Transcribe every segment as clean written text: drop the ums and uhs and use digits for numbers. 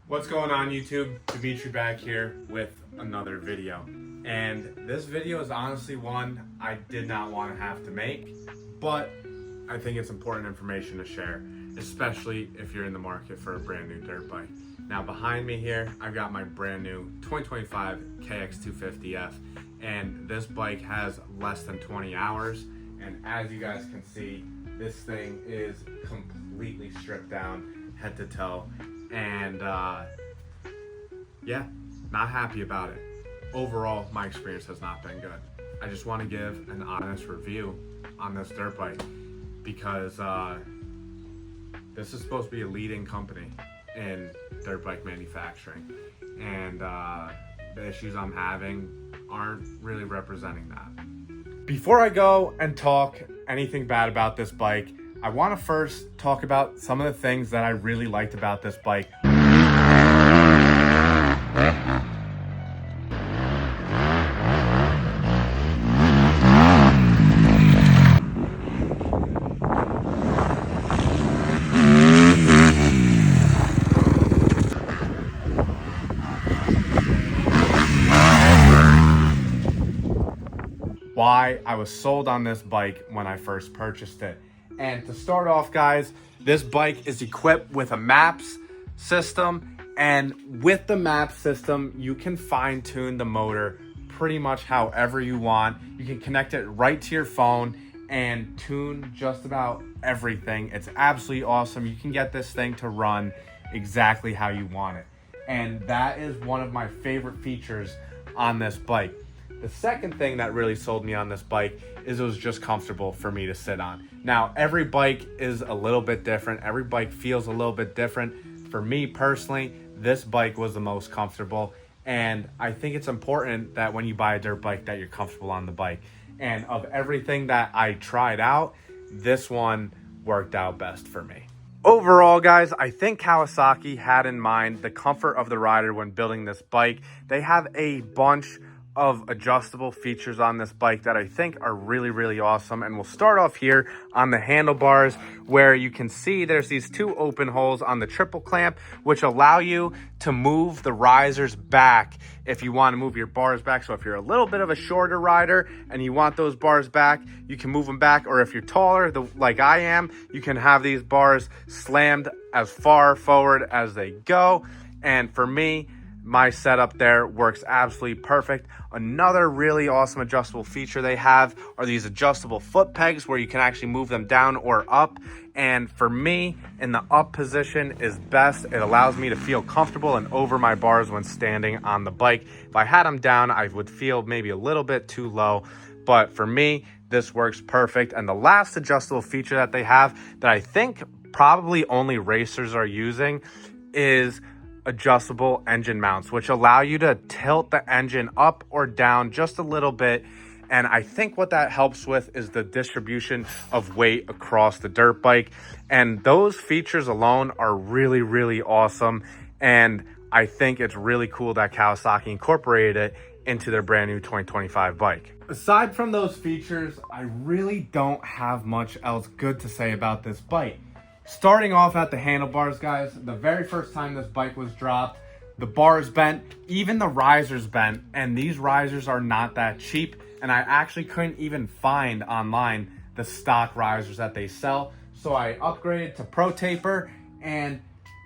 What's going on YouTube? Dimitri back here with another video. And this video is honestly one I did not want to have to make, but I think it's important information to share, especially if you're in the market for a brand new dirt bike. Now behind me here, I've got my brand new 2025 KX250f, and this bike has less than 20 hours. And as you guys can see, this thing is completely stripped down head to toe. And yeah, not happy about it. Overall, my experience has not been good. I just want to give an honest review on this dirt bike because this is supposed to be a leading company in dirt bike manufacturing, and the issues I'm having aren't really representing that. Before I go and talk anything bad about this bike, I want to first talk about some of the things that I really liked about this bike. Why I was sold on this bike when I first purchased it. And to start off, guys, this bike is equipped with a MAPS system, and with the MAPS system, you can fine tune the motor pretty much however you want. You can connect it right to your phone and tune just about everything. It's absolutely awesome. You can get this thing to run exactly how you want it. And that is one of my favorite features on this bike. The second thing that really sold me on this bike is it was just comfortable for me to sit on. Now, every bike is a little bit different. Every bike feels a little bit different. For me personally, this bike was the most comfortable. And I think it's important that when you buy a dirt bike that you're comfortable on the bike. And of everything that I tried out, this one worked out best for me. Overall, guys, I think Kawasaki had in mind the comfort of the rider when building this bike. They have a bunch of adjustable features on this bike that I think are really, really awesome. And we'll start off here on the handlebars, where you can see there's these two open holes on the triple clamp, which allow you to move the risers back if you want to move your bars back. So if you're a little bit of a shorter rider and you want those bars back, you can move them back. Or if you're taller, like I am, you can have these bars slammed as far forward as they go. And for me, my setup there works absolutely perfect. Another really awesome adjustable feature they have are these adjustable foot pegs where you can actually move them down or up. And for me, in the up position is best. It allows me to feel comfortable and over my bars when standing on the bike. If I had them down, I would feel maybe a little bit too low. But for me, this works perfect. And the last adjustable feature that they have that I think probably only racers are using is adjustable engine mounts, which allow you to tilt the engine up or down just a little bit. And I think what that helps with is the distribution of weight across the dirt bike. And those features alone are really, really awesome. And I think it's really cool that Kawasaki incorporated it into their brand new 2025 bike. Aside from those features, I really don't have much else good to say about this bike. Starting off at the handlebars, guys, the very first time this bike was dropped, the bars bent, even the risers bent, and these risers are not that cheap, and I actually couldn't even find online the stock risers that they sell, so I upgraded to Pro Taper, and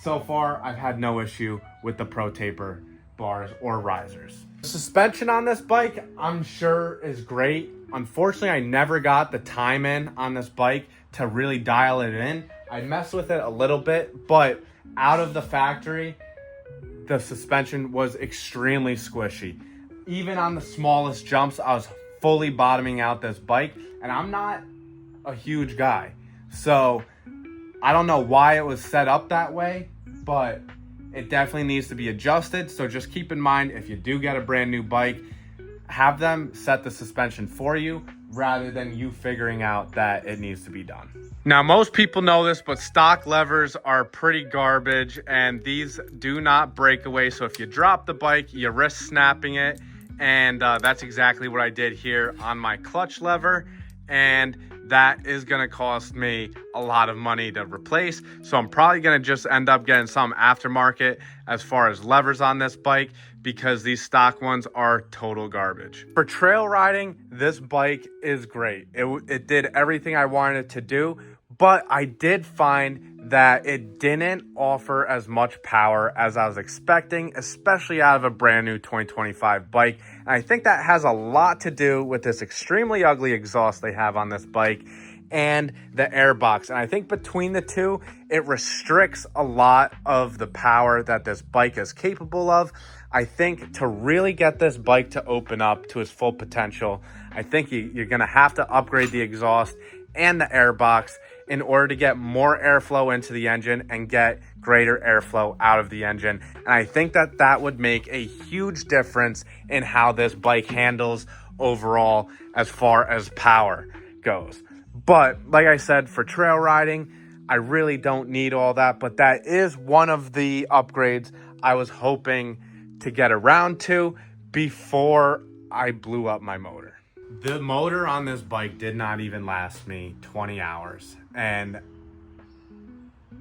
so far I've had no issue with the Pro Taper bars or risers. The suspension on this bike, I'm sure, is great. Unfortunately, I never got the time in on this bike to really dial it in. I messed with it a little bit, but out of the factory, the suspension was extremely squishy. Even on the smallest jumps, I was fully bottoming out this bike, and I'm not a huge guy. So I don't know why it was set up that way, but it definitely needs to be adjusted. So just keep in mind, if you do get a brand new bike, have them set the suspension for you rather than you figuring out that it needs to be done. Now, most people know this, but stock levers are pretty garbage, and these do not break away. So if you drop the bike, you risk snapping it. And that's exactly what I did here on my clutch lever. and that is gonna cost me a lot of money to replace. So I'm probably gonna just end up getting some aftermarket as far as levers on this bike, because these stock ones are total garbage. For trail riding, this bike is great. It did everything I wanted it to do, but I did find that it didn't offer as much power as I was expecting, especially out of a brand new 2025 bike. And I think that has a lot to do with this extremely ugly exhaust they have on this bike and the airbox. And I think between the two, it restricts a lot of the power that this bike is capable of. I think to really get this bike to open up to its full potential, I think you're gonna have to upgrade the exhaust and the airbox in order to get more airflow into the engine and get greater airflow out of the engine. And I think that that would make a huge difference in how this bike handles overall as far as power goes. But like I said, for trail riding, I really don't need all that, but that is one of the upgrades I was hoping to get around to before I blew up my motor. The motor on this bike did not even last me 20 hours, and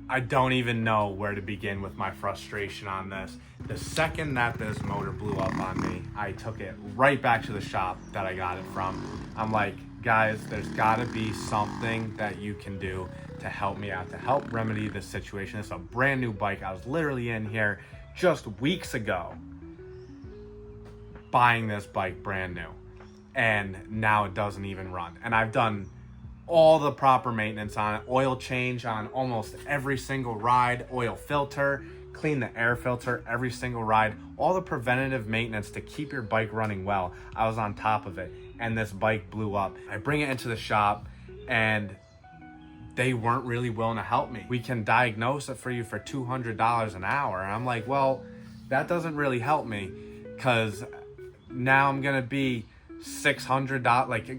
I don't even know where to begin with my frustration on this. The second that this motor blew up on me, I took it right back to the shop that I got it from. I'm like, guys, there's gotta be something that you can do to help me out, to help remedy this situation. It's a brand new bike. I was literally in here just weeks ago buying this bike brand new, and now it doesn't even run. And I've done all the proper maintenance on it, oil change on almost every single ride, oil filter, clean the air filter every single ride, all the preventative maintenance to keep your bike running well. I was on top of it, and this bike blew up. I bring it into the shop, and they weren't really willing to help me. We can diagnose it for you for $200 an hour. And I'm like, well, that doesn't really help me, because now I'm gonna be $600. Like,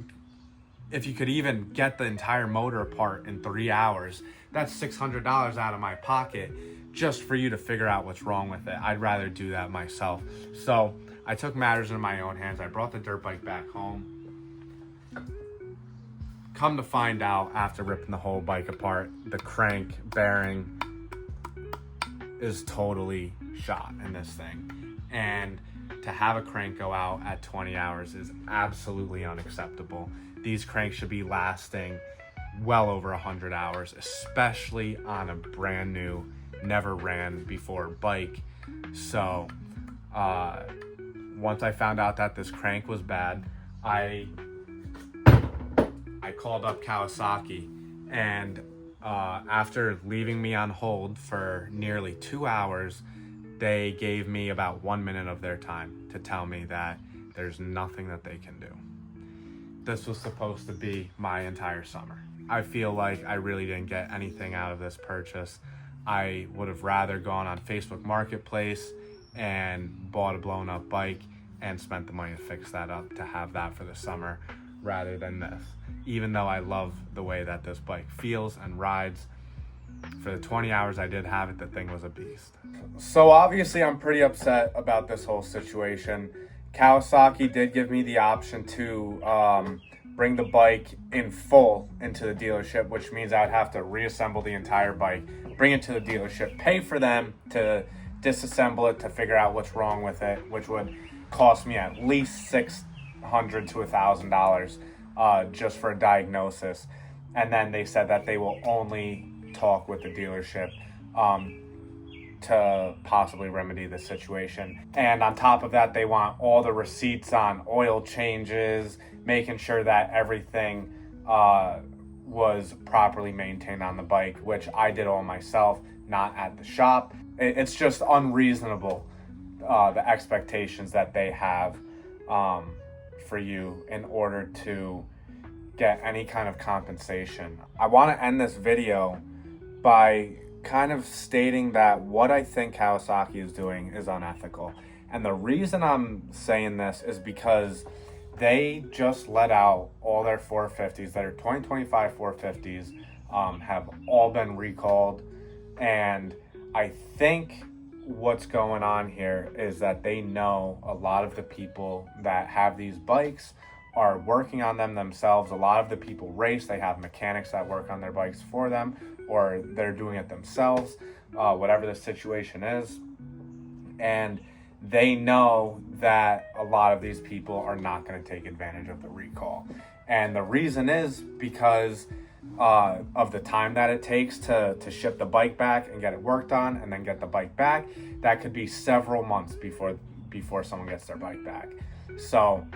if you could even get the entire motor apart in 3 hours, that's $600 out of my pocket just for you to figure out what's wrong with it. I'd rather do that myself. So I took matters into my own hands. I brought the dirt bike back home. Come to find out, after ripping the whole bike apart, the crank bearing is totally shot in this thing. And to have a crank go out at 20 hours is absolutely unacceptable. These cranks should be lasting well over 100 hours, especially on a brand new, never ran before bike. So once I found out that this crank was bad, I called up Kawasaki, and after leaving me on hold for nearly 2 hours, they gave me about 1 minute of their time to tell me that there's nothing that they can do. This was supposed to be my entire summer. I feel like I really didn't get anything out of this purchase. I would have rather gone on Facebook Marketplace and bought a blown up bike and spent the money to fix that up, to have that for the summer, rather than this. Even though I love the way that this bike feels and rides, for the 20 hours I did have it, the thing was a beast. So obviously I'm pretty upset about this whole situation. Kawasaki did give me the option to bring the bike in full into the dealership, which means I would have to reassemble the entire bike, bring it to the dealership, pay for them to disassemble it to figure out what's wrong with it, which would cost me at least $600 to $1,000 just for a diagnosis. And then they said that they will only talk with the dealership to possibly remedy the situation. And on top of that, they want all the receipts on oil changes, making sure that everything was properly maintained on the bike, which I did all myself, not at the shop. It's just unreasonable, the expectations that they have for you in order to get any kind of compensation. I want to end this video by kind of stating that what I think Kawasaki is doing is unethical. And the reason I'm saying this is because they just let out all their 450s, that are 2025 450s, have all been recalled. And I think what's going on here is that they know a lot of the people that have these bikes are working on them themselves. A lot of the people race, they have mechanics that work on their bikes for them, or they're doing it themselves, whatever the situation is. And they know that a lot of these people are not going to take advantage of the recall. And the reason is because of the time that it takes to ship the bike back and get it worked on and then get the bike back. That could be several months before someone gets their bike back. So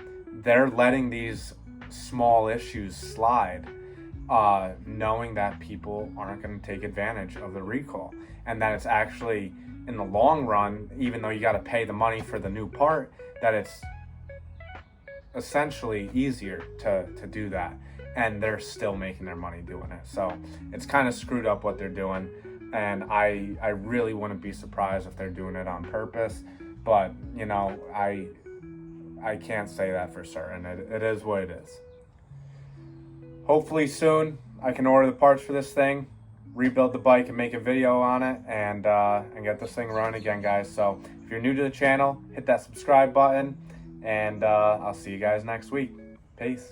they're letting these small issues slide, knowing that people aren't going to take advantage of the recall, and that it's actually, in the long run, even though you got to pay the money for the new part, that it's essentially easier to do that, and they're still making their money doing it. So it's kind of screwed up what they're doing, and I really wouldn't be surprised if they're doing it on purpose, but you know, I can't say that for certain. It is what it is. Hopefully soon I can order the parts for this thing, rebuild the bike, and make a video on it, and get this thing running again, guys. So if you're new to the channel, hit that subscribe button, and I'll see you guys next week. Peace.